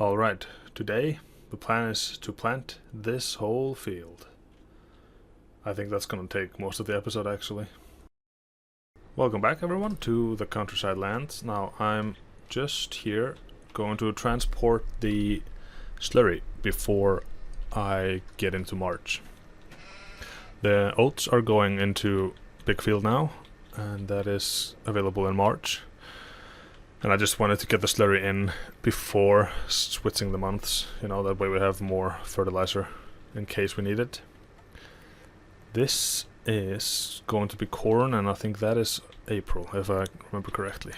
Alright, today the plan is to plant this whole field. I think that's gonna take most of the episode actually. Welcome back everyone to the Countryside Lands. Now I'm just here going to transport the slurry before I get into March. The oats are going into Bigfield now, and that is available in March. And I just wanted to get the slurry in before switching the months, you know, that way we have more fertilizer in case we need it. This is going to be corn, and I think that is April, if I remember correctly.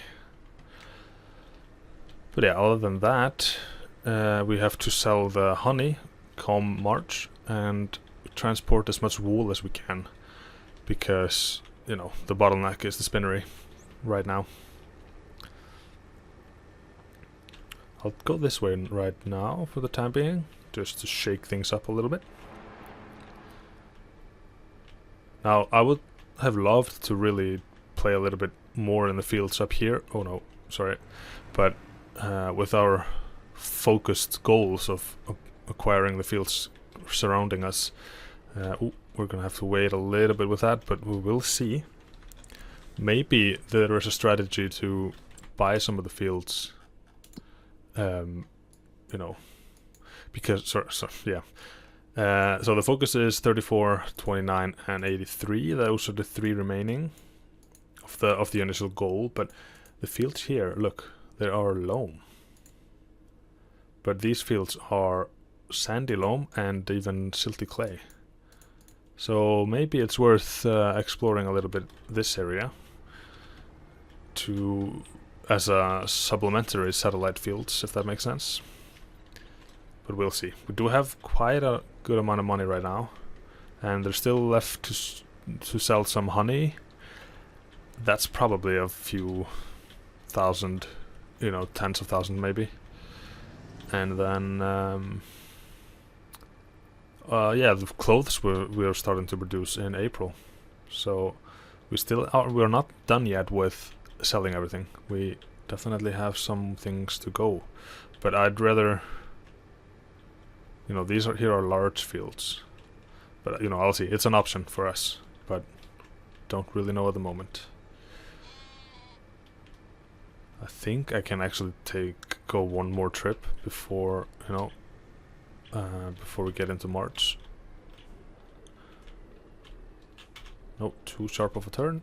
But yeah, other than that, we have to sell the honey come March and transport as much wool as we can, because, you know, the bottleneck is the spinnery right now. I'll go this way right now for the time being, just to shake things up a little bit. Now, I would have loved to really play a little bit more in the fields up here. Oh no, sorry. But with our focused goals of acquiring the fields surrounding us, we're gonna have to wait a little bit with that, but we will see. Maybe there is a strategy to buy some of the fields. You know, because so the focus is 34, 29, and 83. Those are the three remaining of the initial goal. But the fields here, look, they are loam. But these fields are sandy loam and even silty clay. So maybe it's worth exploring a little bit this area as a supplementary satellite fields, if that makes sense. But we'll see. We do have quite a good amount of money right now, and there's still left to sell some honey. That's probably a few thousand, you know, tens of thousands maybe. And then yeah, the clothes we're starting to produce in April, so we're not done yet with selling everything. We definitely have some things to go, but I'd rather, you know, here are large fields, but you know, I'll see. It's an option for us, but don't really know at the moment. I think I can actually go one more trip before, you know, before we get into March. Nope, too sharp of a turn.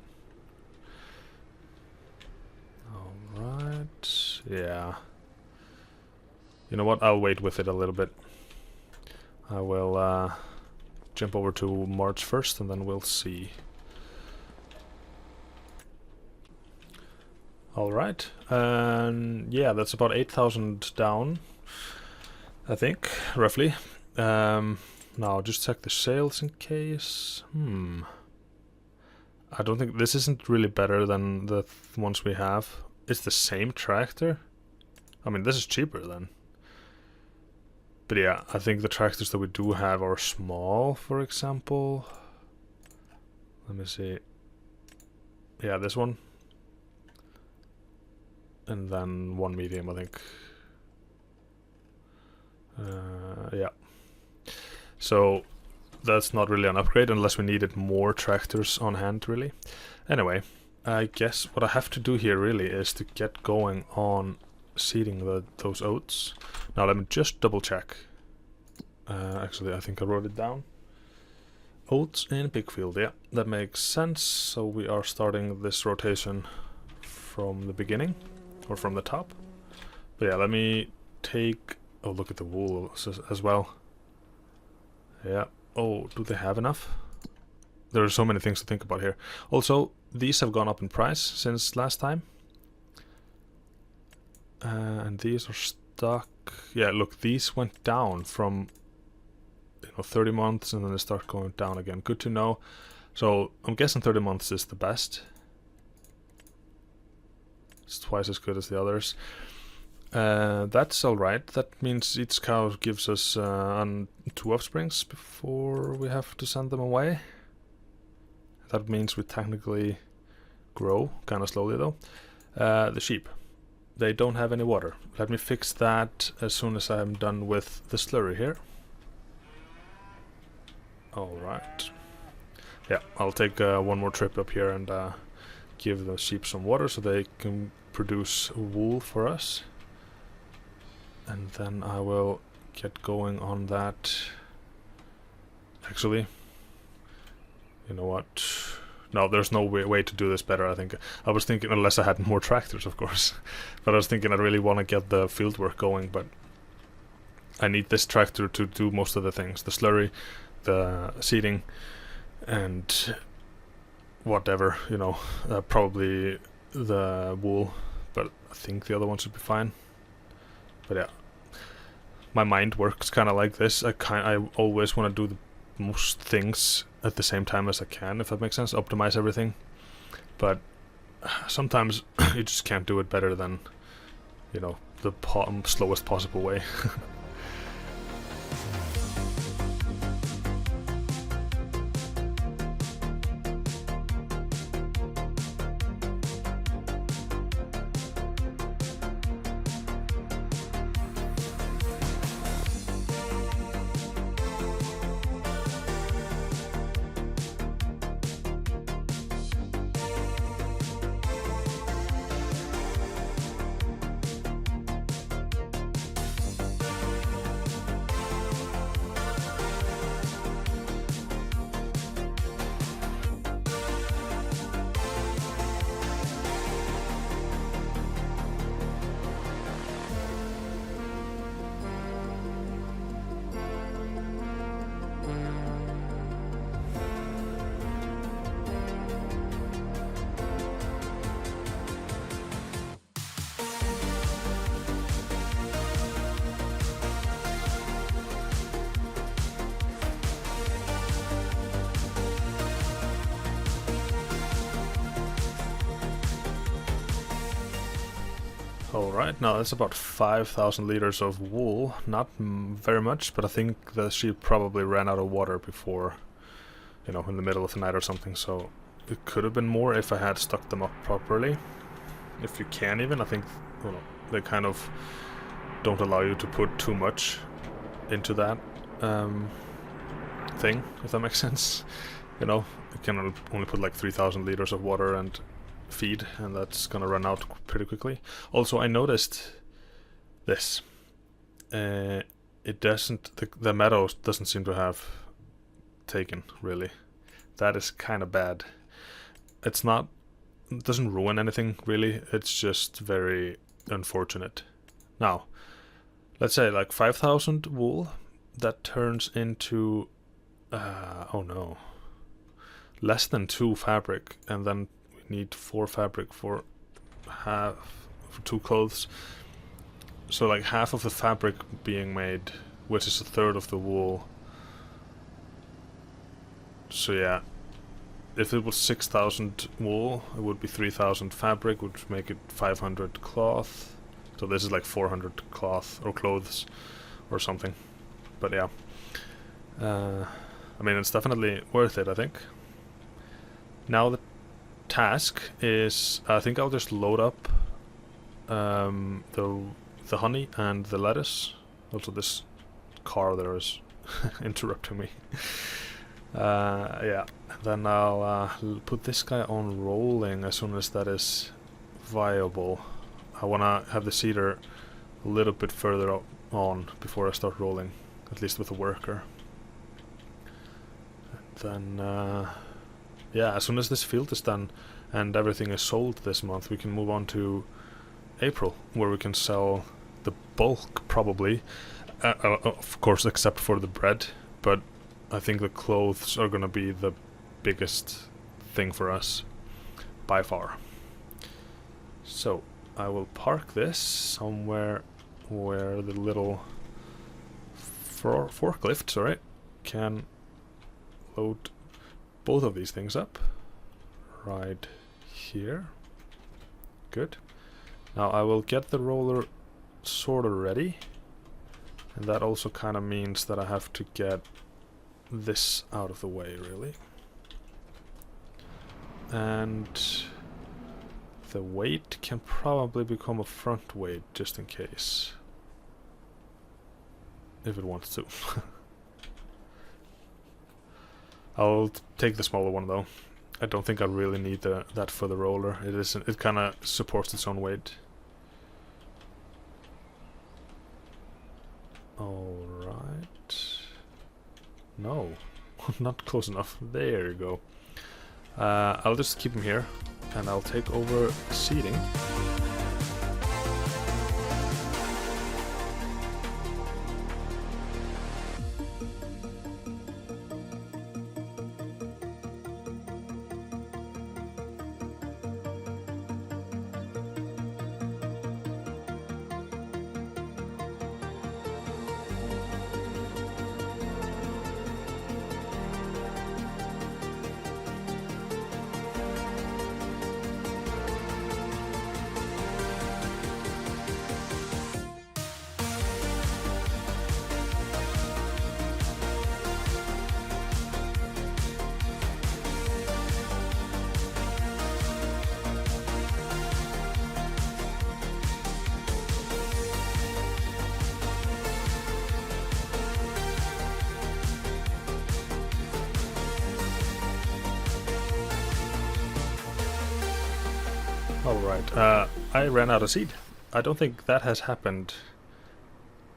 Alright, yeah. You know what, I'll wait with it a little bit. I will jump over to March 1st and then we'll see. Alright, yeah, that's about 8,000 down, I think, roughly. Now, just check the sales in case. I don't think this isn't really better than the ones we have. It's the same tractor. I mean, this is cheaper then. But yeah, I think the tractors that we do have are small, for example. Let me see. Yeah, this one. And then one medium, I think. Yeah. So that's not really an upgrade unless we needed more tractors on hand, really. Anyway, I guess what I have to do here really is to get going on seeding those oats. Now let me just double check. Actually, I think I wrote it down. Oats in Bigfield, yeah, that makes sense. So we are starting this rotation from the beginning, or from the top. But yeah, let me take... Oh, look at the wool as well. Yeah. Oh, do they have enough? There are so many things to think about here. Also, these have gone up in price since last time. And these are stuck. Yeah, look, these went down from, you know, 30 months and then they start going down again. Good to know. So I'm guessing 30 months is the best. It's twice as good as the others. That's alright. That means each cow gives us 2 offsprings before we have to send them away. That means we technically grow, kind of slowly though. The sheep. they don't have any water. Let me fix that as soon as I'm done with the slurry here. Alright. Yeah, I'll take one more trip up here and give the sheep some water so they can produce wool for us. And then I will get going on that. Actually, you know what? No, there's no way to do this better, I think. I was thinking, unless I had more tractors, of course. But I was thinking I really want to get the field work going, but I need this tractor to do most of the things. The slurry, the seeding, and whatever, you know, probably the wool, but I think the other one should be fine. But yeah, my mind works kind of like this. I always want to do the most things at the same time as I can, if that makes sense. Optimize everything, but sometimes you just can't do it better than, you know, the slowest possible way. Alright, now that's about 5,000 liters of wool. Not very much, but I think the sheep probably ran out of water before, you know, in the middle of the night or something, so it could have been more if I had stocked them up properly. If you can even, I think, you know, they kind of don't allow you to put too much into that thing, if that makes sense. You know, you can only put like 3,000 liters of water and feed, and that's gonna run out pretty quickly. Also, I noticed this. It doesn't, the meadow doesn't seem to have taken, really. That is kind of bad. It's not, it doesn't ruin anything, really. It's just very unfortunate. Now, let's say like 5,000 wool, that turns into, oh no, less than 2 fabric, and then need 4 fabric for 2 clothes. So like half of the fabric being made, which is a third of the wool. So yeah, if it was 6,000 wool, it would be 3,000 fabric, which would make it 500 cloth. So this is like 400 cloth or clothes or something. But yeah, I mean, it's definitely worth it, I think. Now the task is, I think I'll just load up the honey and the lettuce. Also, this car there is interrupting me. Yeah, then I'll put this guy on rolling as soon as that is viable. I wanna have the seeder a little bit further on before I start rolling, at least with a worker. And then yeah, as soon as this field is done and everything is sold this month, we can move on to April, where we can sell the bulk, probably. Of course, except for the bread, but I think the clothes are gonna be the biggest thing for us, by far. So, I will park this somewhere where the little forklift, can load both of these things up. Right here. Good. Now I will get the roller sort of ready. And that also kind of means that I have to get this out of the way, really. And The weight can probably become a front weight just in case. If it wants to. I'll take the smaller one though. I don't think I really need that for the roller. It kind of supports its own weight. Alright. No. Not close enough. There you go. I'll just keep him here. And I'll take over seating. Alright, I ran out of seed. I don't think that has happened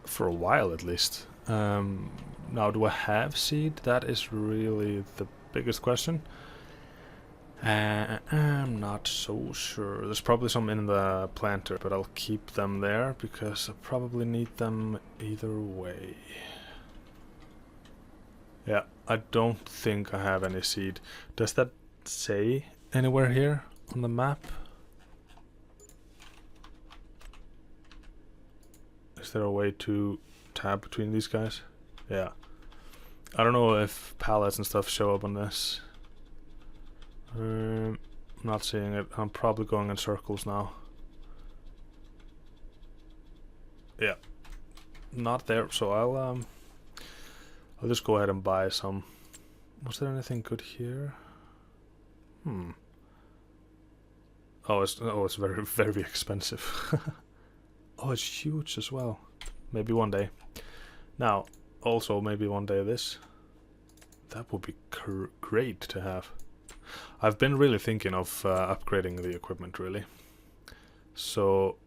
for a while at least. Now, do I have seed? That is really the biggest question. I'm not so sure. There's probably some in the planter, but I'll keep them there because I probably need them either way. Yeah, I don't think I have any seed. Does that say anywhere here on the map? Is there a way to tab between these guys? Yeah. I don't know if pallets and stuff show up on this. I'm not seeing it. I'm probably going in circles now. Yeah. Not there, so I'll just go ahead and buy some. Was there anything good here? Oh, it's very, very expensive. Oh, it's huge as well. Maybe one day. Now, also maybe one day this. That would be great to have. I've been really thinking of upgrading the equipment, really. So,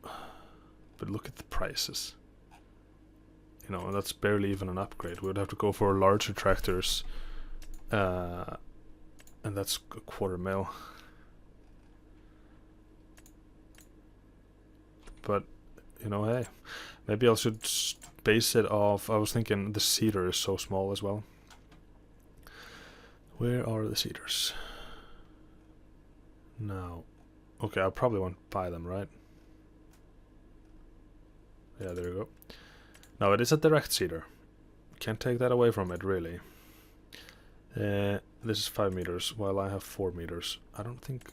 but look at the prices. You know, that's barely even an upgrade. We would have to go for larger tractors. And that's a $250,000. But, you know, hey, maybe I should base it off. I was thinking the cedar is so small as well. Where are the cedars? Now, okay, I probably won't buy them, right? Yeah, there you go. Now, it is a direct cedar. Can't take that away from it, really. This is 5 meters, while I have 4 meters. I don't think...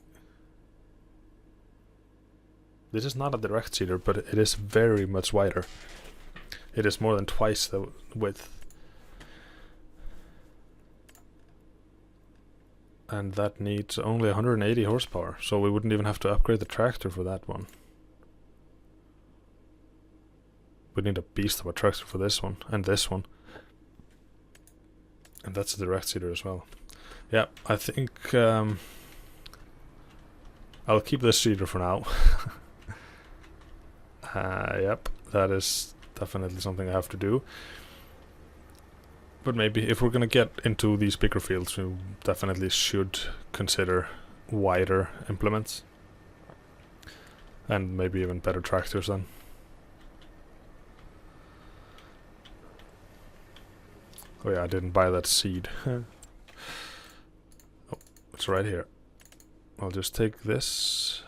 This is not a direct cedar, but it is very much wider. It is more than twice the width. And that needs only 180 horsepower, so we wouldn't even have to upgrade the tractor for that one. We need a beast of a tractor for this one, and this one. And that's a direct cedar as well. Yeah, I think I'll keep this cedar for now. Yep, that is definitely something I have to do. But maybe if we're gonna get into these bigger fields, we definitely should consider wider implements. And maybe even better tractors then. Oh yeah, I didn't buy that seed. Oh, it's right here. I'll just take this.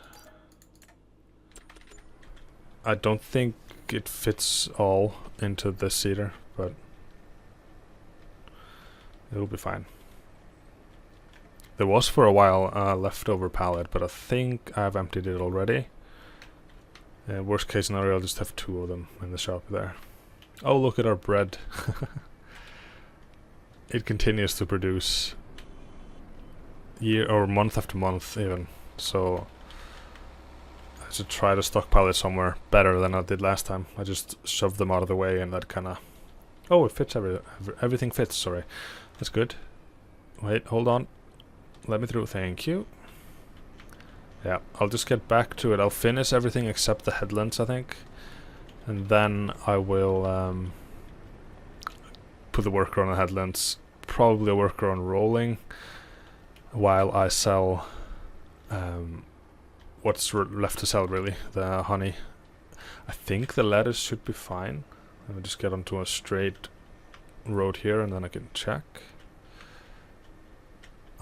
I don't think it fits all into the cedar, but it'll be fine. There was for a while a leftover pallet, but I think I've emptied it already. Worst case scenario, I'll just have 2 of them in the shop there. Oh, look at our bread. It continues to produce year or month after month even. So should try to stockpile it somewhere better than I did last time. I just shoved them out of the way and that kind of... Oh, it fits, everything fits, sorry. That's good. Wait, hold on. Let me through, thank you. Yeah, I'll just get back to it. I'll finish everything except the headlands, I think. And then I will put the worker on the headlands. Probably a worker on rolling. While I sell what's left to sell, really. The honey. I think the lettuce should be fine. Let me just get onto a straight road here and then I can check.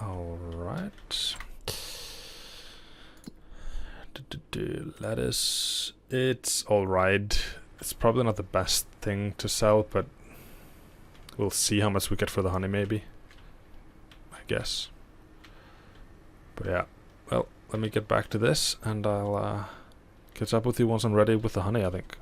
Alright. Lettuce. It's alright. It's probably not the best thing to sell, but we'll see how much we get for the honey, maybe. I guess. But yeah. Well, let me get back to this and I'll catch up with you once I'm ready with the honey, I think.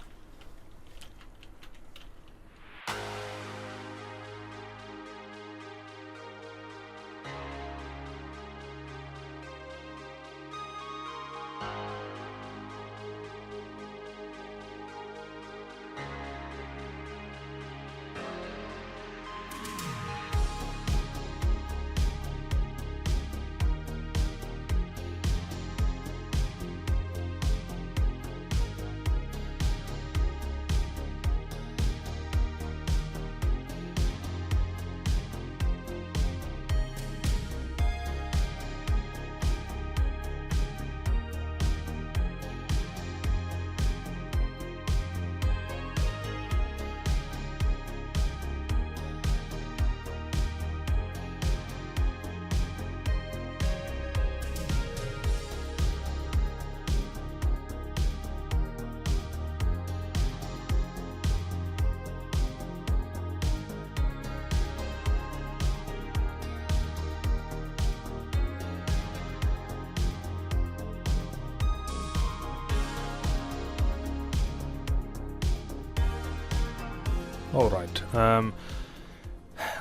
Alright,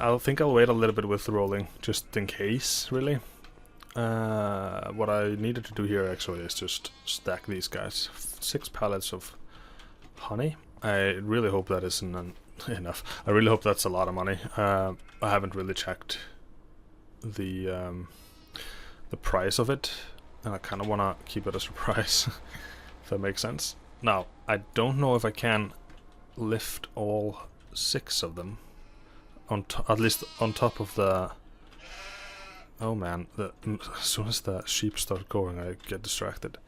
I'll wait a little bit with rolling, just in case, really. What I needed to do here actually is just stack these guys. 6 pallets of honey. I really hope that isn't enough. I really hope that's a lot of money. I haven't really checked the price of it, and I kind of want to keep it a surprise, if that makes sense. Now, I don't know if I can lift all 6 of them at least on top of the... Oh man, as soon as the sheep start going I get distracted.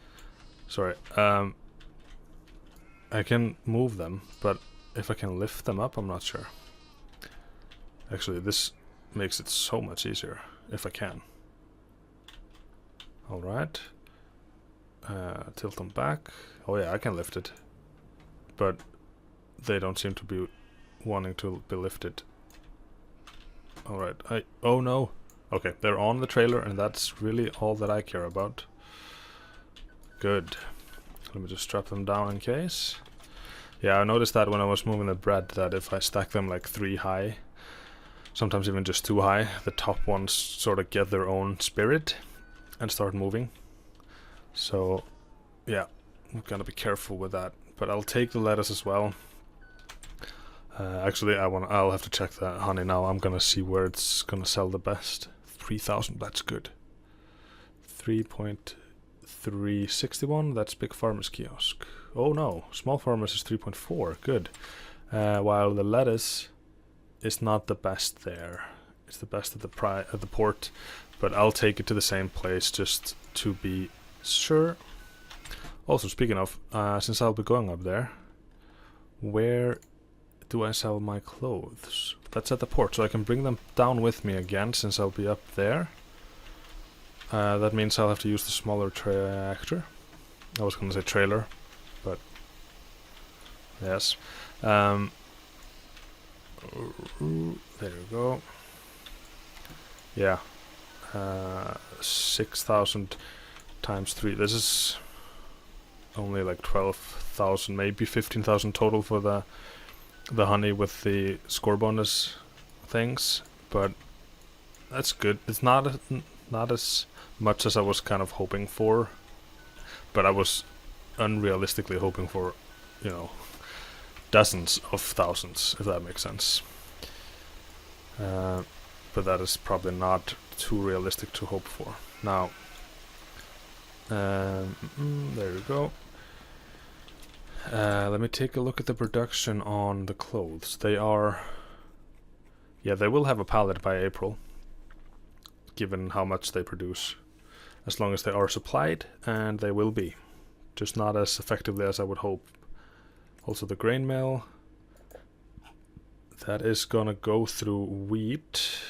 Sorry. I can move them, but if I can lift them up I'm not sure. Actually, this makes it so much easier if I can. Alright. Tilt them back. Oh yeah, I can lift it. But they don't seem to be wanting to be lifted. Alright, oh no. Okay, they're on the trailer and that's really all that I care about. Good. Let me just strap them down in case. Yeah, I noticed that when I was moving the bread, that if I stack them like 3 high, sometimes even just 2 high, the top ones sort of get their own spirit and start moving. So, yeah, I'm gonna be careful with that. But I'll take the lettuce as well. Actually, I'll have to check the honey now. I'm gonna see where it's gonna sell the best. 3,000, that's good. 3.361, that's Big Farmer's Kiosk. Oh no, Small Farmers is 3.4, good. While the lettuce is not the best there. It's the best at the port, but I'll take it to the same place just to be sure. Also, speaking of, since I'll be going up there, where do I sell my clothes? That's at the port, so I can bring them down with me again since I'll be up there. That means I'll have to use the smaller tractor. I was gonna say trailer, but yes. There you go. Yeah. 6,000 times 3. This is only like 12,000, maybe 15,000 total for the honey with the score bonus things, but that's good. It's not as much as I was kind of hoping for, but I unrealistically hoping for, you know, dozens of thousands, if that makes sense. But that is probably not too realistic to hope for. Now, there we go. Let me take a look at the production on the clothes. They are... Yeah, they will have a pallet by April, given how much they produce. As long as they are supplied, and they will be. Just not as effectively as I would hope. Also the grain mill. That is gonna go through wheat.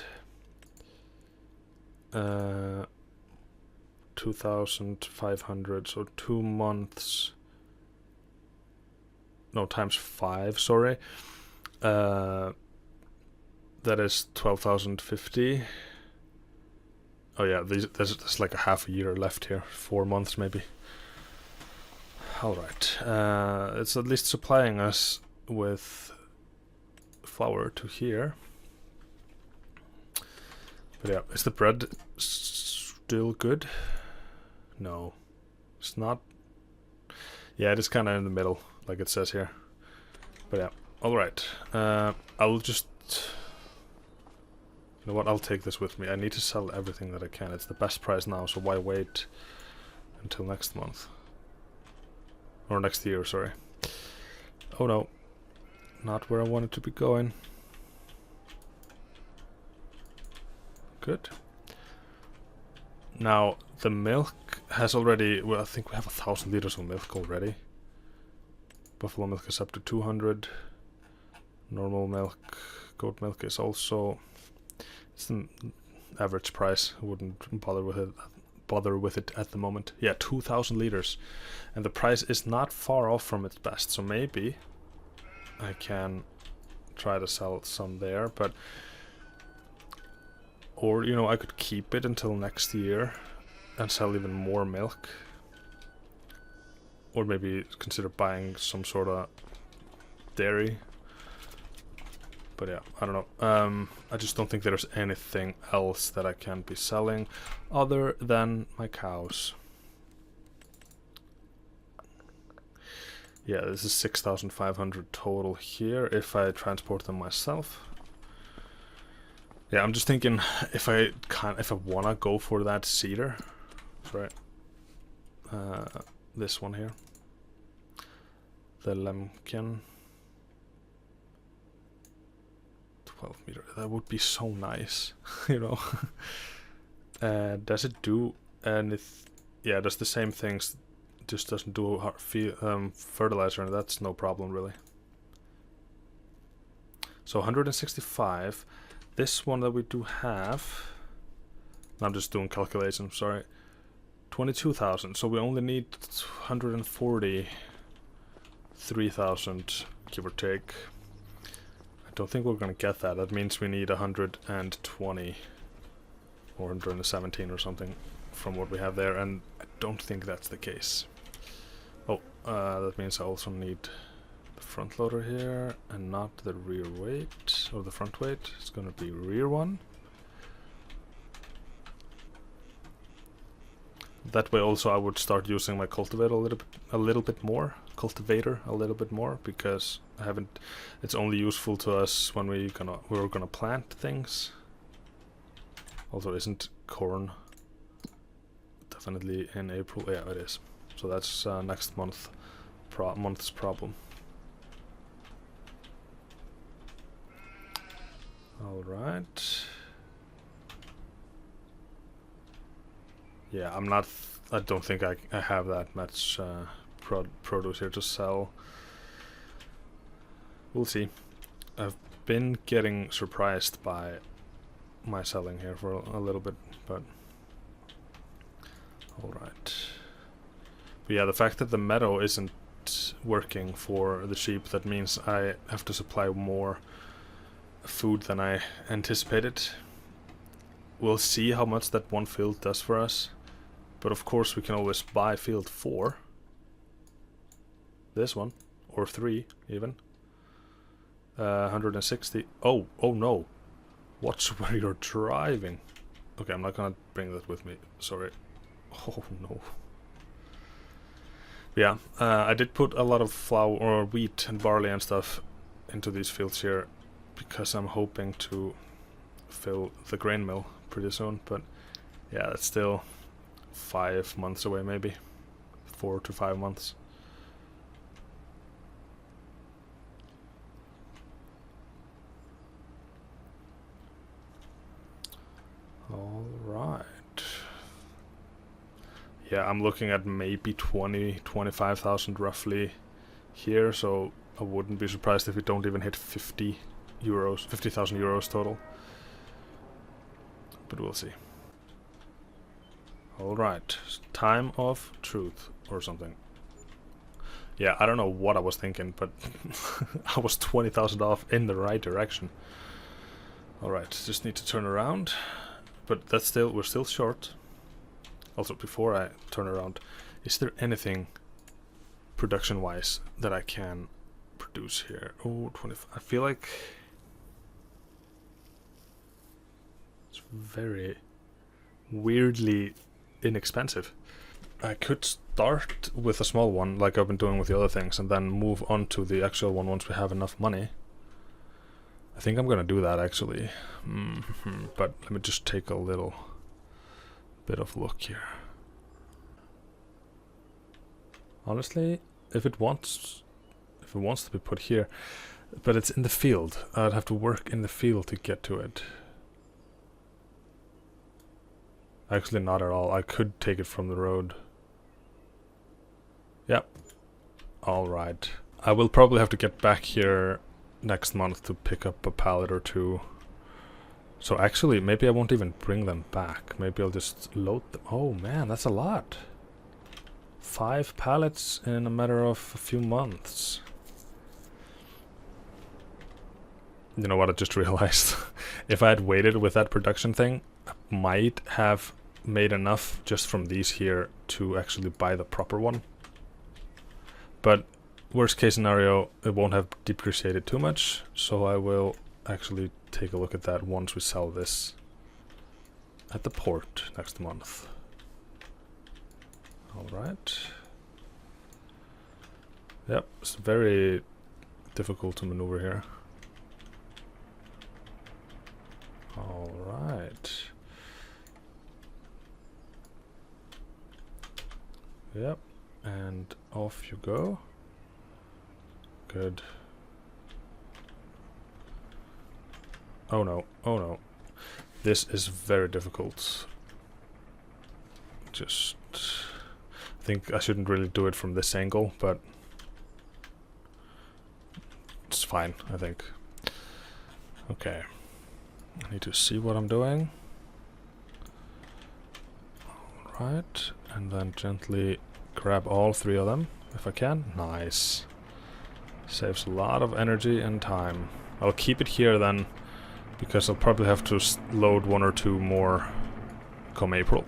2,500, so 2 months. No, times 5, sorry. That is 12,050. Oh yeah, there's like a half a year left here. 4 months maybe. Alright. It's at least supplying us with flour to here. But yeah, is the bread still good? No. It's not. Yeah, it is kind of in the middle, like it says here. But yeah, alright. I'll just... You know what, I'll take this with me. I need to sell everything that I can. It's the best price now, so why wait until next month? Or next year, sorry. Oh no. Not where I wanted to be going. Good. Now, the milk has already... Well, I think we have 1,000 liters of milk already. Buffalo milk is up to 200. Normal milk. Goat milk is also... It's the average price. I wouldn't bother with it at the moment. Yeah, 2,000 liters. And the price is not far off from its best. So maybe I can try to sell some there, but... Or, you know, I could keep it until next year and sell even more milk. Or maybe consider buying some sort of dairy. But yeah, I don't know. I just don't think there's anything else that I can be selling other than my cows. Yeah, this is 6,500 total here if I transport them myself. Yeah, I'm just thinking if I wanna go for that cedar, sorry, this one here, the Lemken, 12 meter. That would be so nice, you know. Does it do anything? Yeah, it does the same things, just doesn't do fertilizer, and that's no problem really. So 165. This one that we do have, I'm just doing calculations, sorry, 22,000, so we only need 143,000, give or take. I don't think we're gonna get that. That means we need 120 or 117 or something from what we have there, and I don't think that's the case. Oh, that means I also need the front loader here and not the rear weight or the front weight. It's gonna be rear one. That way also I would start using my cultivator a little bit more, because I haven't. It's only useful to us when we're gonna plant things. Also, isn't corn definitely in April? Yeah, it is. So that's next month's problem. All right. Yeah, I don't think I have that much produce here to sell. We'll see. I've been getting surprised by my selling here for a little bit, but all right. But yeah, the fact that the meadow isn't working for the sheep, that means I have to supply more food than I anticipated. We'll see how much that one field does for us, but of course we can always buy field 4, this one, or 3 even. 160. Oh no, watch where you're driving. Okay, I'm not gonna bring that with me, sorry. Oh no. Yeah, I did put a lot of flour or wheat and barley and stuff into these fields here because I'm hoping to fill the grain mill pretty soon, but yeah, it's still 5 months away, maybe 4 to 5 months. All right. Yeah, I'm looking at maybe 25,000 roughly here, so I wouldn't be surprised if we don't even hit 50,000 euros total. But we'll see. Alright, time of truth or something. Yeah, I don't know what I was thinking, but I was 20,000 off in the right direction. Alright, just need to turn around. But that's still, we're still short. Also, before I turn around, is there anything production-wise that I can produce here? Oh, 25. I feel like it's very weirdly inexpensive. I could start with a small one, like I've been doing with the other things, and then move on to the actual one once we have enough money. I think I'm gonna do that, actually. But let me just take a little bit of look here. Honestly, if it wants to be put here, but it's in the field. I'd have to work in the field to get to it. Actually, not at all. I could take it from the road. Yep. Alright. I will probably have to get back here next month to pick up a pallet or two. So actually, maybe I won't even bring them back. Maybe I'll just load them. Oh man, that's a lot. 5 pallets in a matter of a few months. You know what I just realized? If I had waited with that production thing, I might have made enough just from these here to actually buy the proper one. But worst case scenario, it won't have depreciated too much, so I will actually take a look at that once we sell this at the port next month. Alright. Yep, it's very difficult to maneuver here. Alright. Yep, and off you go. Good. Oh no, oh no. This is very difficult. Just... I think I shouldn't really do it from this angle, but... it's fine, I think. Okay. I need to see what I'm doing. Alright, and then gently grab all 3 of them, if I can. Nice. Saves a lot of energy and time. I'll keep it here then, because I'll probably have to load 1 or 2 more come April.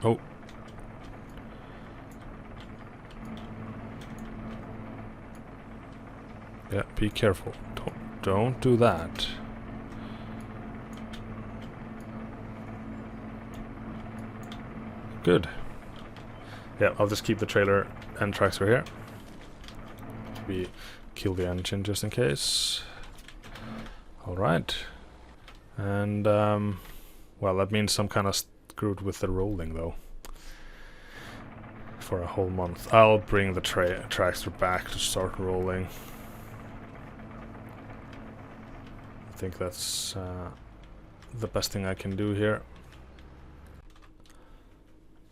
Oh. Yeah, be careful. Don't do that. Good. Yeah, I'll just keep the trailer and tractor here. We kill the engine just in case. Alright. And, well, that means I'm kind of screwed with the rolling, though. For a whole month. I'll bring the tractor back to start rolling. I think that's the best thing I can do here.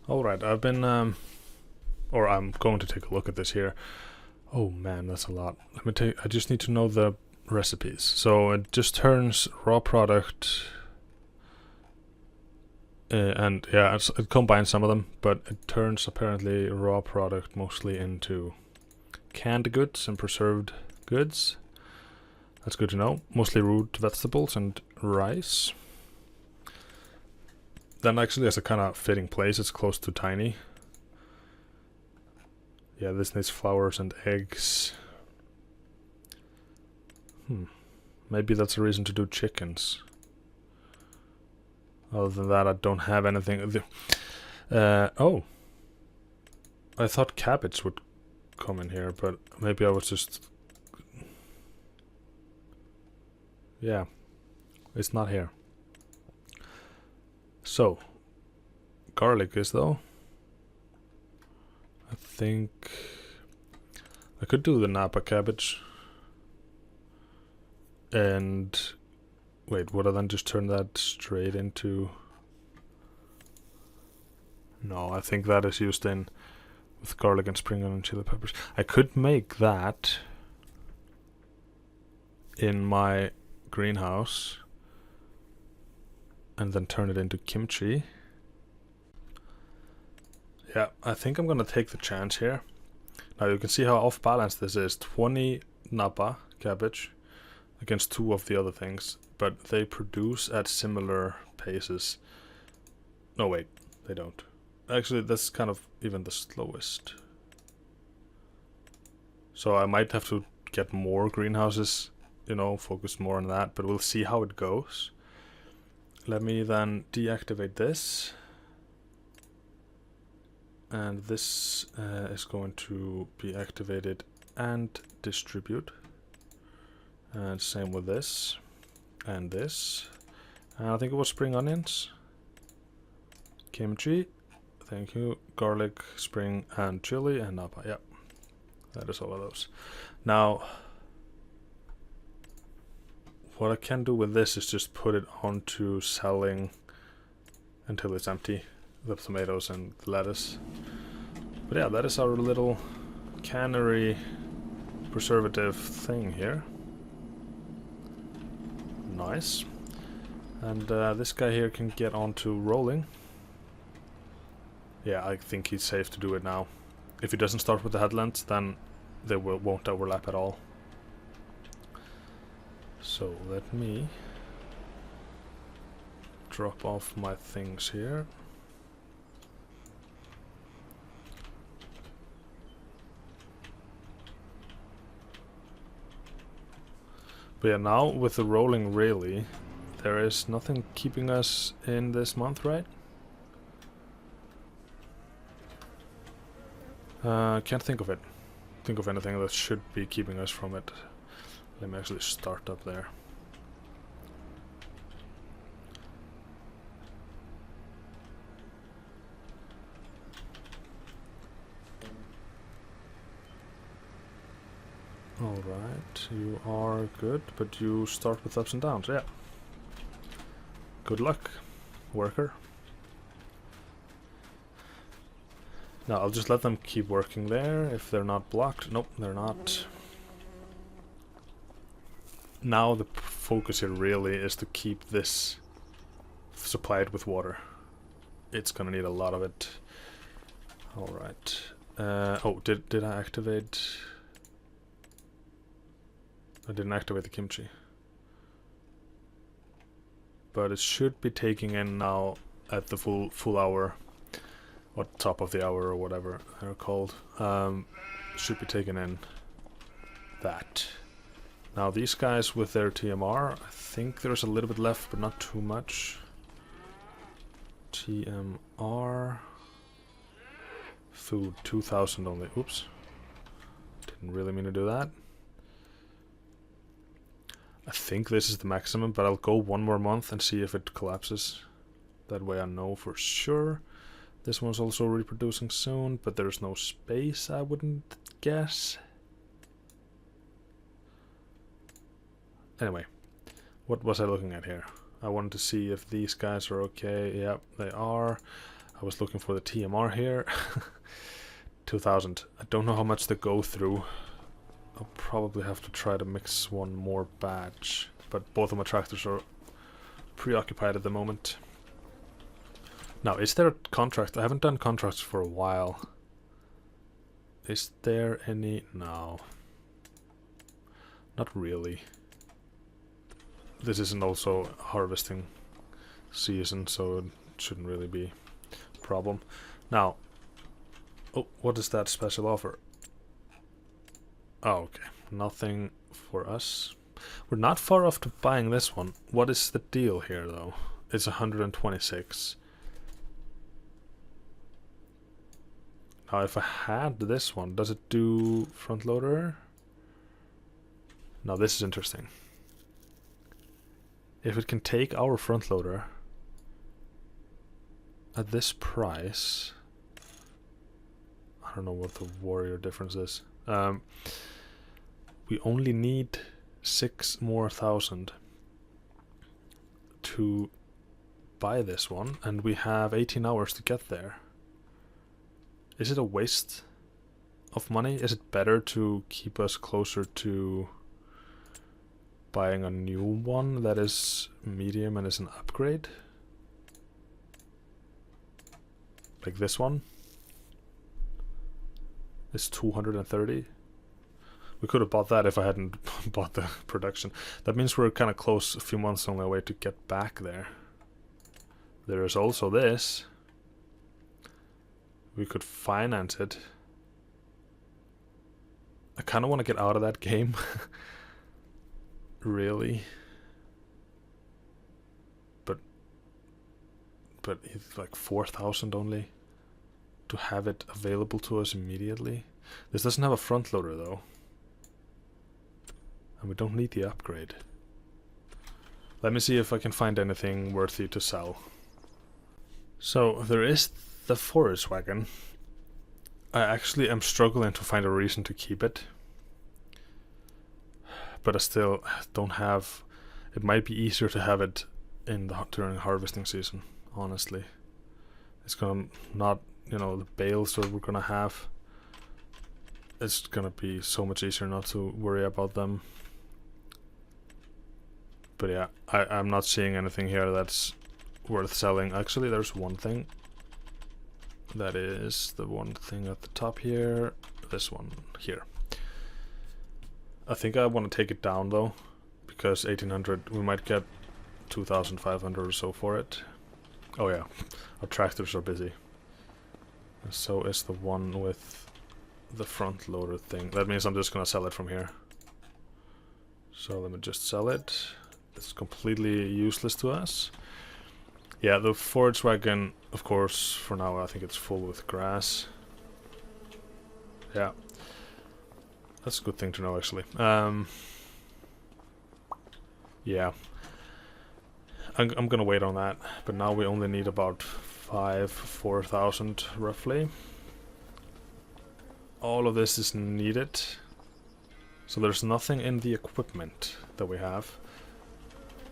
Alright, I've been, or I'm going to take a look at this here. Oh man, that's a lot. I just need to know the recipes. So it just turns raw product, and yeah, it combines some of them, but it turns apparently raw product mostly into canned goods and preserved goods. That's good to know. Mostly root vegetables and rice. Then actually has a kind of fitting place. It's close to tiny. Yeah, this needs flowers and eggs. Maybe that's a reason to do chickens. Other than that, I don't have anything. Oh. I thought cabbage would come in here, but maybe I was just... Yeah. It's not here. So. Garlic is though. I think... I could do the Napa cabbage. And... Wait, would I then just turn that straight into... No, I think that is used in with garlic and spring onion and chili peppers. I could make that in my greenhouse and then turn it into kimchi. Yeah, I think I'm gonna take the chance here. Now you can see how off balance this is. 20 Napa cabbage against 2 of the other things, but they produce at similar paces. No, wait, they don't. Actually, that's kind of even the slowest. So I might have to get more greenhouses, you know, focus more on that, but we'll see how it goes. Let me then deactivate this. And this is going to be activated and distribute. And same with this. And this. And I think it was spring onions. Kimchi. Thank you. Garlic, spring, and chili, and Napa. Yep. That is all of those. Now, what I can do with this is just put it onto selling until it's empty. The tomatoes and the lettuce. But yeah, that is our little cannery preservative thing here. Nice. And this guy here can get onto rolling. Yeah, I think he's safe to do it now. If he doesn't start with the headlands, then they won't overlap at all. So let me drop off my things here. But yeah, now with the rolling really, there is nothing keeping us in this month, right? Can't think of it. Think of anything that should be keeping us from it. Let me actually start up there. Alright, you are good, but you start with ups and downs, yeah. Good luck, worker. Now I'll just let them keep working there if they're not blocked. Nope, they're not. Now the focus here really is to keep this supplied with water. It's gonna need a lot of it. Alright. Oh, did I activate? I didn't activate the kimchi. But it should be taking in now at the full hour. Or top of the hour or whatever they're called. Should be taking in that. Now these guys with their TMR, I think there's a little bit left, but not too much. TMR. Food, 2,000 only. Oops. Didn't really mean to do that. I think this is the maximum, but I'll go one more month and see if it collapses. That way I know for sure. This one's also reproducing soon, but there's no space, I wouldn't guess. Anyway, what was I looking at here? I wanted to see if these guys are okay. Yep, they are. I was looking for the TMR here. 2,000. I don't know how much they go through. I'll probably have to try to mix one more batch, but both of my tractors are preoccupied at the moment. Now, is there a contract? I haven't done contracts for a while. Is there any? No. Not really. This isn't also harvesting season, so it shouldn't really be a problem. Now, oh, what is that special offer? Oh, okay. Nothing for us. We're not far off to buying this one. What is the deal here, though? It's 126. Now if I had this one, does it do front loader? Now this is interesting. If it can take our front loader at this price, I don't know what the warrior difference is. We only need 6 more thousand to buy this one, and we have 18 hours to get there. Is it a waste of money? Is it better to keep us closer to buying a new one that is medium and is an upgrade? Like this one? It's 230. We could have bought that if I hadn't bought the production. That means we're kind of close, a few months on the way to get back there. There is also this. We could finance it. I kind of want to get out of that game. Really. But it's like 4,000 only to have it available to us immediately. This doesn't have a front loader though. And we don't need the upgrade. Let me see if I can find anything worthy to sell. So there is the forage wagon. I actually am struggling to find a reason to keep it. But I still don't have... It might be easier to have it in during harvesting season, honestly. It's gonna not, you know, the bales that we're gonna have. It's gonna be so much easier not to worry about them. But yeah, I'm not seeing anything here that's worth selling. Actually, there's one thing. That is the one thing at the top here. This one here. I think I want to take it down though, because 1800, we might get 2500 or so for it. Oh yeah, our tractors are busy. And so is the one with the front loader thing. That means I'm just gonna sell it from here. So let me just sell it. It's completely useless to us. Yeah, the forage wagon, of course, for now I think it's full with grass. Yeah. That's a good thing to know, actually. Yeah. I'm gonna wait on that, but now we only need about 4,000 roughly. All of this is needed. So there's nothing in the equipment that we have.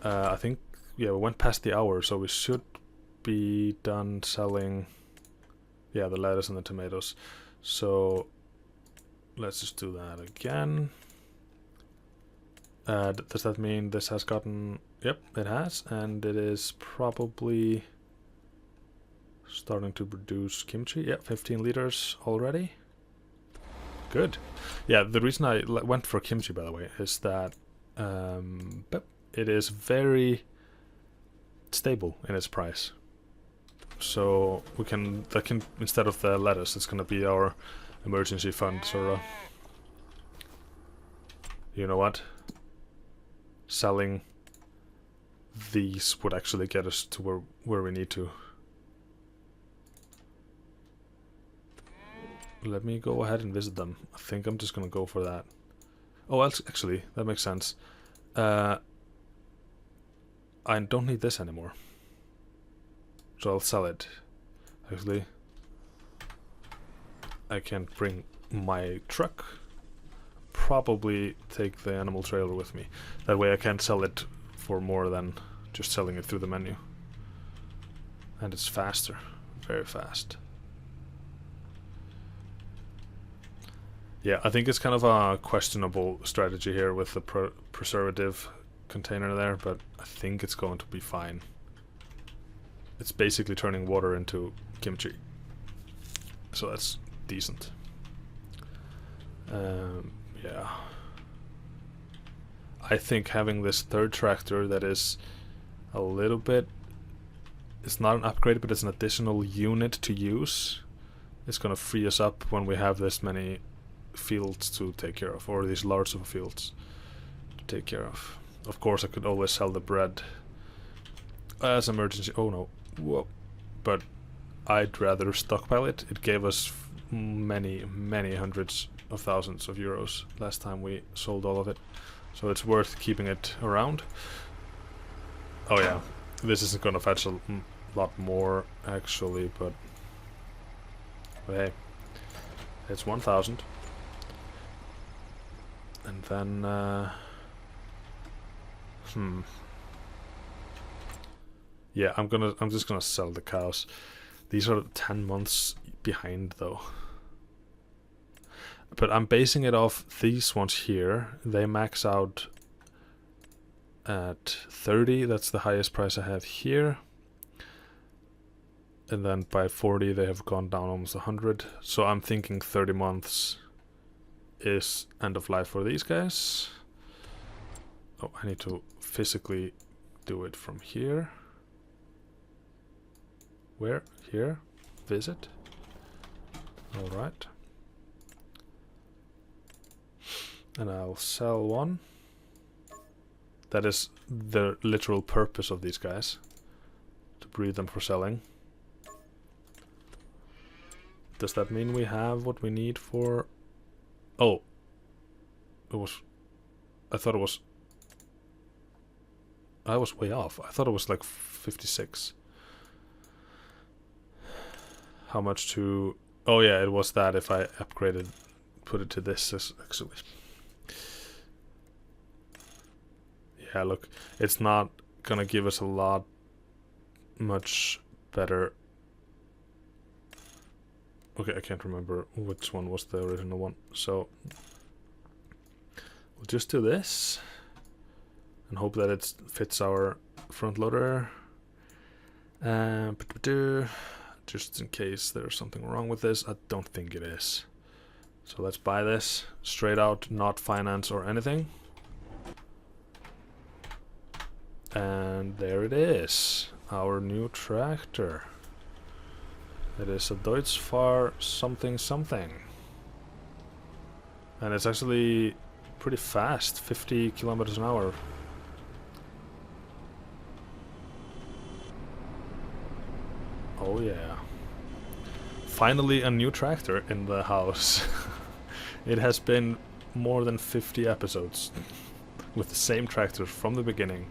I think, yeah, we went past the hour, so we should be done selling, yeah, the lettuce and the tomatoes. So let's just do that again. Does that mean this has gotten... Yep, it has, and it is probably starting to produce kimchi. Yep, 15 liters already. Good. Yeah, the reason I went for kimchi, by the way, is that it is very stable in its price. So we can, instead of the lettuce, it's gonna be our emergency fund, sort of. You know what? Selling these would actually get us to where we need to. Let me go ahead and visit them. I think I'm just gonna go for that. Oh, actually, that makes sense. I don't need this anymore, so I'll sell it. Actually, I can bring my truck. Probably take the animal trailer with me. That way I can't sell it for more than just selling it through the menu. And it's faster. Very fast. Yeah, I think it's kind of a questionable strategy here with the preservative container there, but I think it's going to be fine. It's basically turning water into kimchi. So that's decent. Yeah. I think having this third tractor that is a little bit... It's not an upgrade, but it's an additional unit to use. It's going to free us up when we have this many fields to take care of, or these large of fields to take care of. Of course, I could always sell the bread as emergency... Oh no. Whoa. But I'd rather stockpile it. It gave us many hundreds of thousands of euros last time we sold all of it. So it's worth keeping it around. Oh yeah, this isn't gonna fetch a lot more actually, but hey, it's 1,000. And then yeah, I'm just gonna sell the cows. These are 10 months behind though. But I'm basing it off these ones here. They max out at 30. That's the highest price I have here. And then by 40 they have gone down almost 100. So I'm thinking 30 months is end of life for these guys. Oh, I need to physically do it from here. Where? Here? Visit? Alright. And I'll sell one. That is the literal purpose of these guys. To breed them for selling. Does that mean we have what we need for... Oh. It was... I thought it was... I was way off. I thought it was like 56. How much to... Oh yeah, it was that if I upgraded... Put it to this actually. Yeah, look, it's not gonna give us a lot much better. Okay, I can't remember which one was the original one, so we'll just do this and hope that it fits our front loader. Just in case there's something wrong with this, I don't think it is. So let's buy this straight out, not finance or anything. And there it is, our new tractor. It is a Deutz something something. And it's actually pretty fast, 50 kilometers an hour. Oh yeah. Finally a new tractor in the house. It has been more than 50 episodes with the same tractor from the beginning.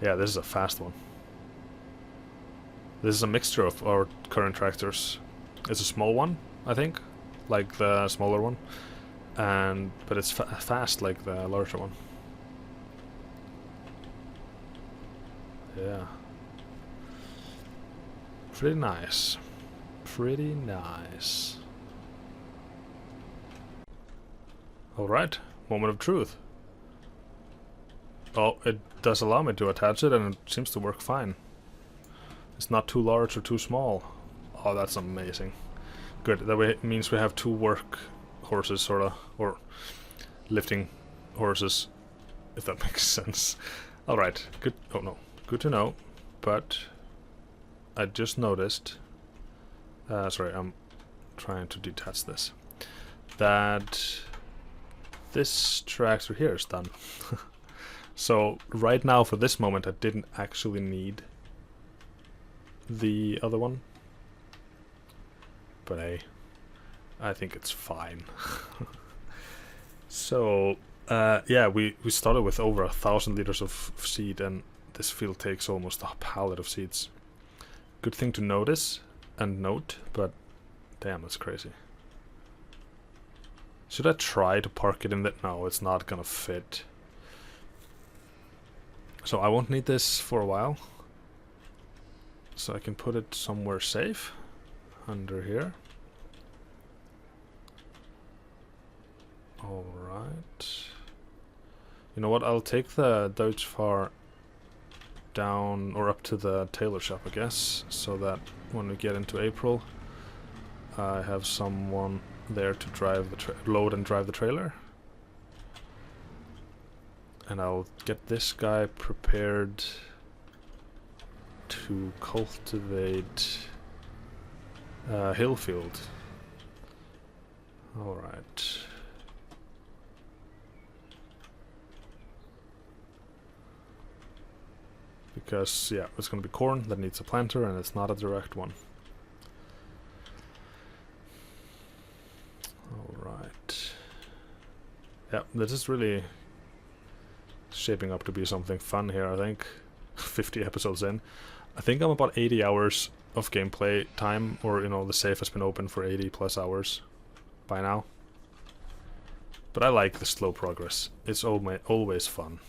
Yeah, this is a fast one. This is a mixture of our current tractors. It's a small one, I think, like the smaller one, but it's fast like the larger one. Yeah. Pretty nice. Pretty nice. Alright, moment of truth. Oh, it does allow me to attach it and it seems to work fine. It's not too large or too small. Oh, that's amazing. Good, that way it means we have two work horses, sorta, or lifting horses, if that makes sense. Alright, good, oh no, good to know, but I just noticed, sorry, I'm trying to detach this, that this tractor here is done. So right now for this moment I didn't actually need the other one, but hey, I think it's fine. So yeah, we started with over 1,000 liters of seed, and this field takes almost a pallet of seeds. Good thing to notice and note, but damn, that's crazy. Should I try to park it in that? No, it's not gonna fit. So I won't need this for a while. So I can put it somewhere safe. Under here. Alright. You know what, I'll take the Deutz down or up to the tailor shop, I guess. So that when we get into April, I have someone there to drive the load and drive the trailer. And I'll get this guy prepared to cultivate Hillfield. Alright. Because, yeah, it's going to be corn that needs a planter and it's not a direct one. Yeah, this is really shaping up to be something fun here, I think. 50 episodes in. I think I'm about 80 hours of gameplay time, or, you know, the save has been open for 80 plus hours by now. But I like the slow progress. It's always fun.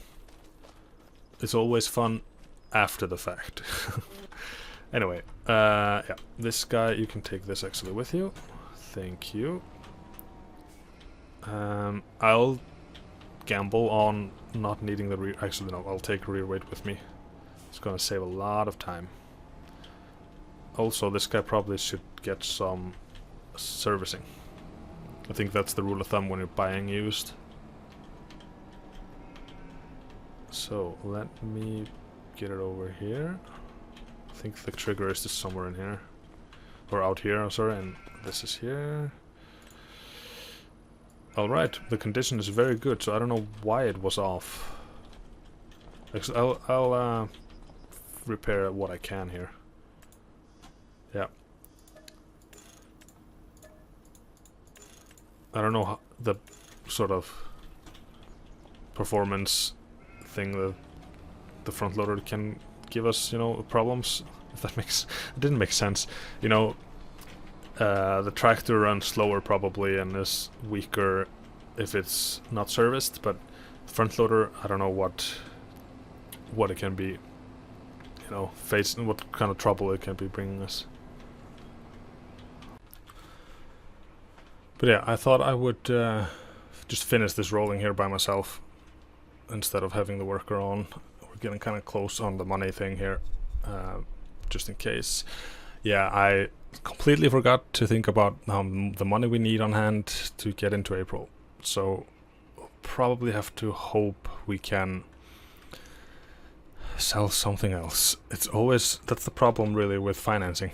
It's always fun after the fact. Anyway, yeah, this guy, you can take this actually with you. Thank you. I'll gamble on not needing the rear... Actually, no, I'll take rear weight with me. It's gonna save a lot of time. Also, this guy probably should get some servicing. I think that's the rule of thumb when you're buying used. So, let me get it over here. I think the trigger is just somewhere in here. Or out here, I'm sorry, and this is here. Alright, the condition is very good, so I don't know why it was off. Actually, I'll repair what I can here. Yeah. I don't know how the sort of performance thing that the front loader can give us, you know, problems. If that makes... It didn't make sense. You know, the tractor runs slower probably and is weaker if it's not serviced, but the front loader, I don't know what it can be, you know, what kind of trouble it can be bringing us. But yeah, I thought I would just finish this rolling here by myself instead of having the worker on. We're getting kind of close on the money thing here, just in case. Yeah, I completely forgot to think about the money we need on hand to get into April. So we'll probably have to hope we can sell something else. It's always... That's the problem really with financing.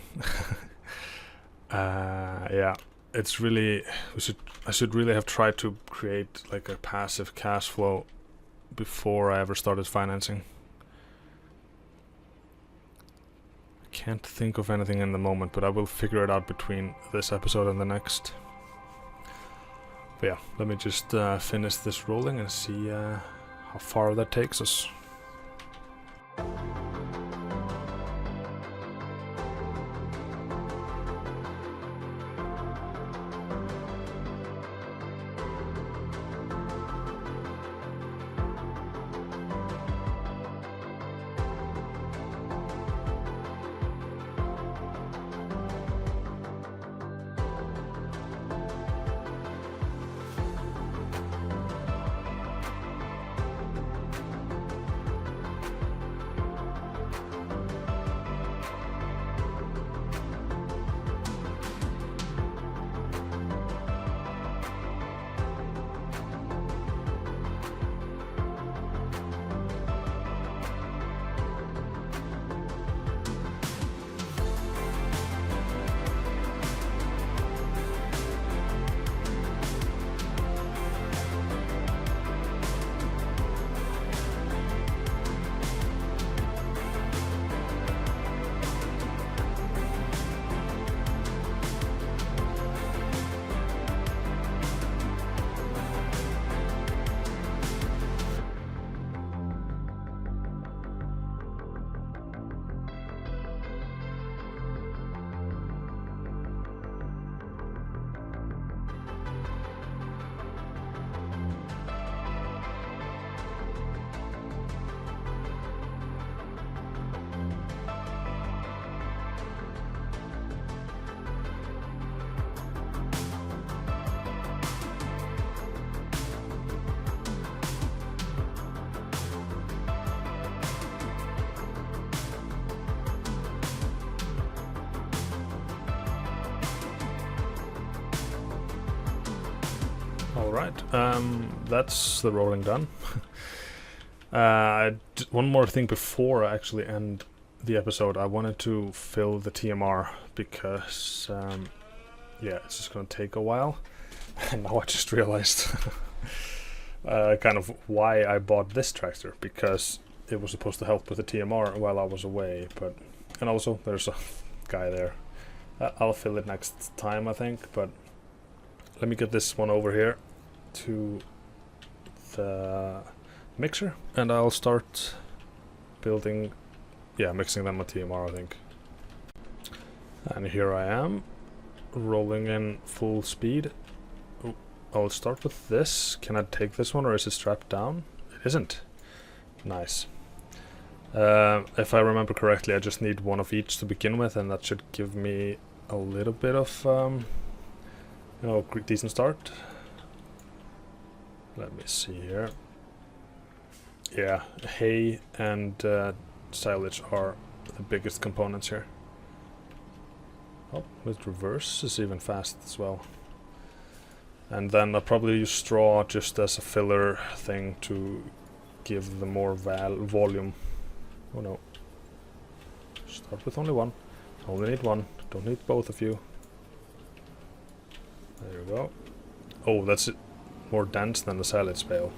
Yeah. It's really... I should really have tried to create like a passive cash flow before I ever started financing. I can't think of anything in the moment, but I will figure it out between this episode and the next. But yeah, let me just finish this rolling and see how far that takes us. Alright, that's the rolling done. One more thing before I actually end the episode. I wanted to fill the TMR because, yeah, it's just gonna take a while. And now I just realized kind of why I bought this tractor, because it was supposed to help with the TMR while I was away, but... And also, there's a guy there. I'll fill it next time, I think, but... Let me get this one over here to the mixer, and I'll start building, yeah, mixing them with TMR, I think. And here I am, rolling in full speed. Oh, I'll start with this. Can I take this one, or is it strapped down? It isn't. Nice. If I remember correctly, I just need one of each to begin with, and that should give me a little bit of, you know, decent start. Let me see here. Yeah, hay and silage are the biggest components here. Oh, with reverse is even fast as well. And then I'll probably use straw just as a filler thing to give the more volume. Oh no. Start with only one. Only need one. Don't need both of you. There you go. Oh, that's more dense than the silage bale.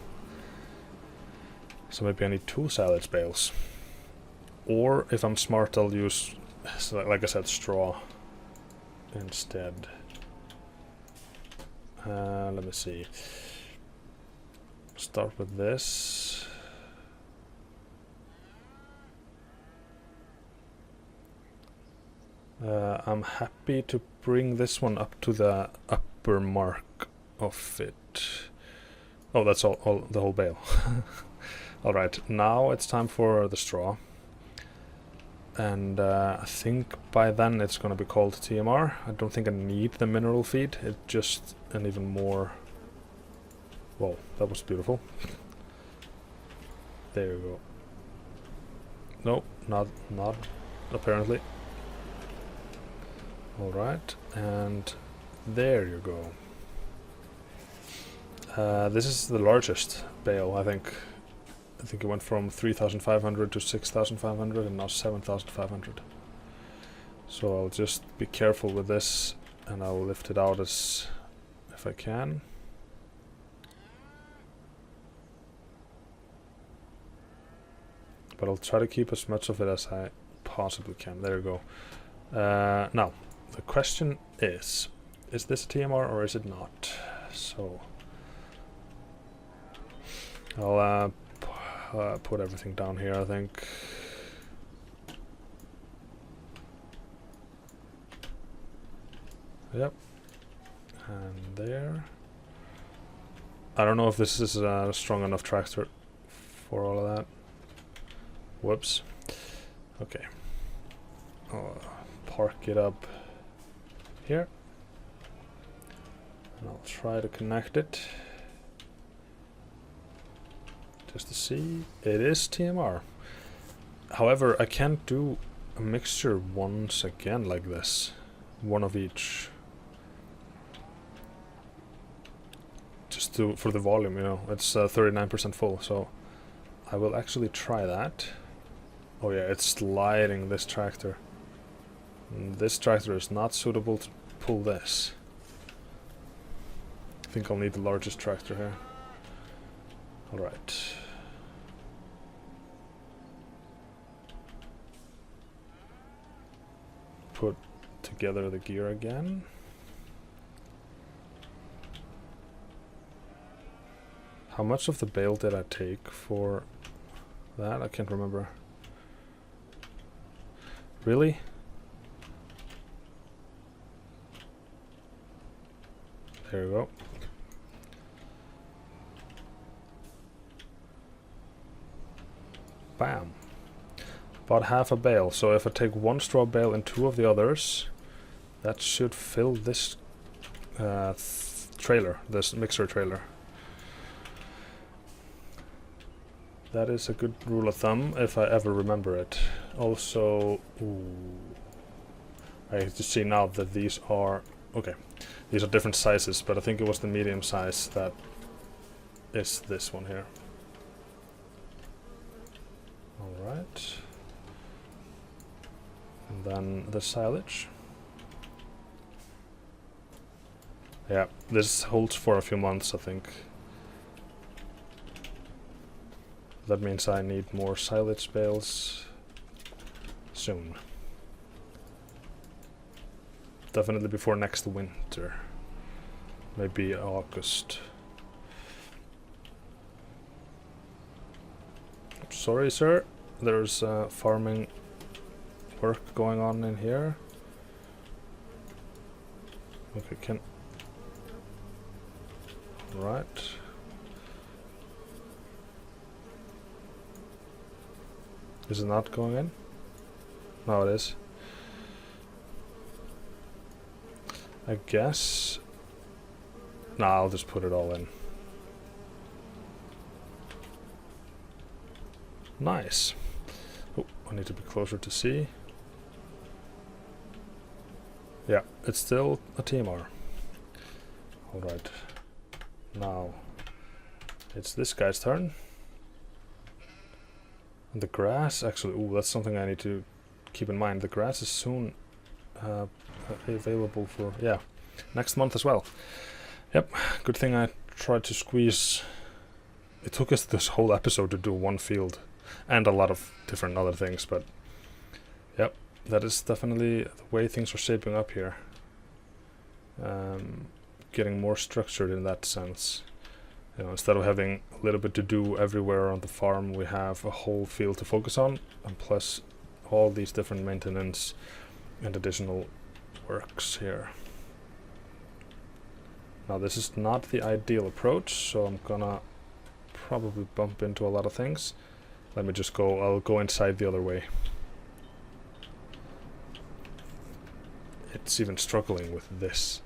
So maybe I need 2 silage bales. Or if I'm smart, I'll use, like I said, straw instead. Let me see. Start with this. I'm happy to bring this one up to the upper mark of it. Oh, that's all the whole bale. Alright, now it's time for the straw. And I think by then it's going to be called TMR. I don't think I need the mineral feed. It's just an even more... Whoa, that was beautiful. There you go. No, not apparently. Alright, and there you go. This is the largest bale, I think. I think it went from 3,500 to 6,500 and now 7,500. So I'll just be careful with this, and I'll lift it out as if I can. But I'll try to keep as much of it as I possibly can. There you go. Now, the question is this a TMR or is it not? So I'll put everything down here, I think. Yep. And there. I don't know if this is a strong enough tractor for all of that. Whoops. Okay. I'll park it up here. And I'll try to connect it. Just to see, it is TMR. However, I can't do a mixture once again like this. One of each. Just for the volume, you know. It's 39% full, so I will actually try that. Oh yeah, it's sliding this tractor. And this tractor is not suitable to pull this. I think I'll need the largest tractor here. Alright. Put together the gear again. How much of the bale did I take for that? I can't remember. Really? There you go. Bam. About half a bale. So if I take one straw bale and 2 of the others, that should fill this trailer, this mixer trailer. That is a good rule of thumb, if I ever remember it. Also, I just see now that these are... Okay, these are different sizes, but I think it was the medium size that is this one here. Alright. And then the silage. Yeah, this holds for a few months, I think. That means I need more silage bales soon. Definitely before next winter. Maybe August. sorry, sir. There's farming work going on in here. Okay, can... Right. Is it not going in? No, it is. I guess... Nah, I'll just put it all in. Nice. Oh, I need to be closer to see. Yeah, it's still a TMR. Alright. Now, it's this guy's turn. And the grass, actually, ooh, that's something I need to keep in mind. The grass is soon available for, yeah, next month as well. Yep, good thing I tried to squeeze... It took us this whole episode to do one field. And a lot of different other things, but... Yep, that is definitely the way things are shaping up here. Getting more structured in that sense. You know, instead of having a little bit to do everywhere on the farm, we have a whole field to focus on, and plus all these different maintenance and additional works here. Now this is not the ideal approach, so I'm gonna probably bump into a lot of things. Let me just go, I'll go inside the other way. It's even struggling with this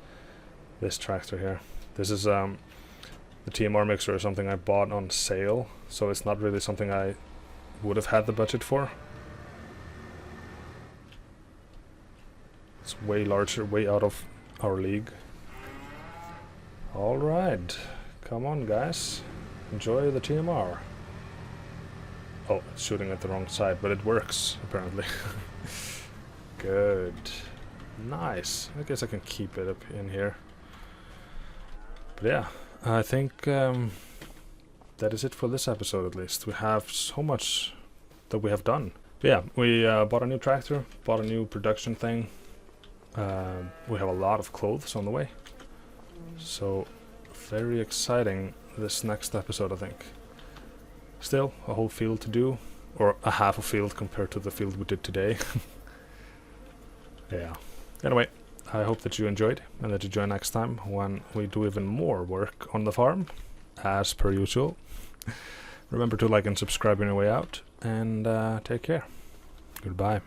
tractor here. This is the TMR mixer is something I bought on sale, so it's not really something I would have had the budget for. It's way larger, way out of our league. Alright, come on guys, enjoy the TMR. Oh, it's shooting at the wrong side, but it works, apparently. Good. Nice. I guess I can keep it up in here. But yeah, I think that is it for this episode at least. We have so much that we have done. But yeah, we bought a new tractor, bought a new production thing. We have a lot of clothes on the way. So, very exciting this next episode, I think. Still, a whole field to do, or a half a field compared to the field we did today. Yeah. Anyway, I hope that you enjoyed, and that you join next time when we do even more work on the farm, as per usual. Remember to like and subscribe on your way out, and take care. Goodbye.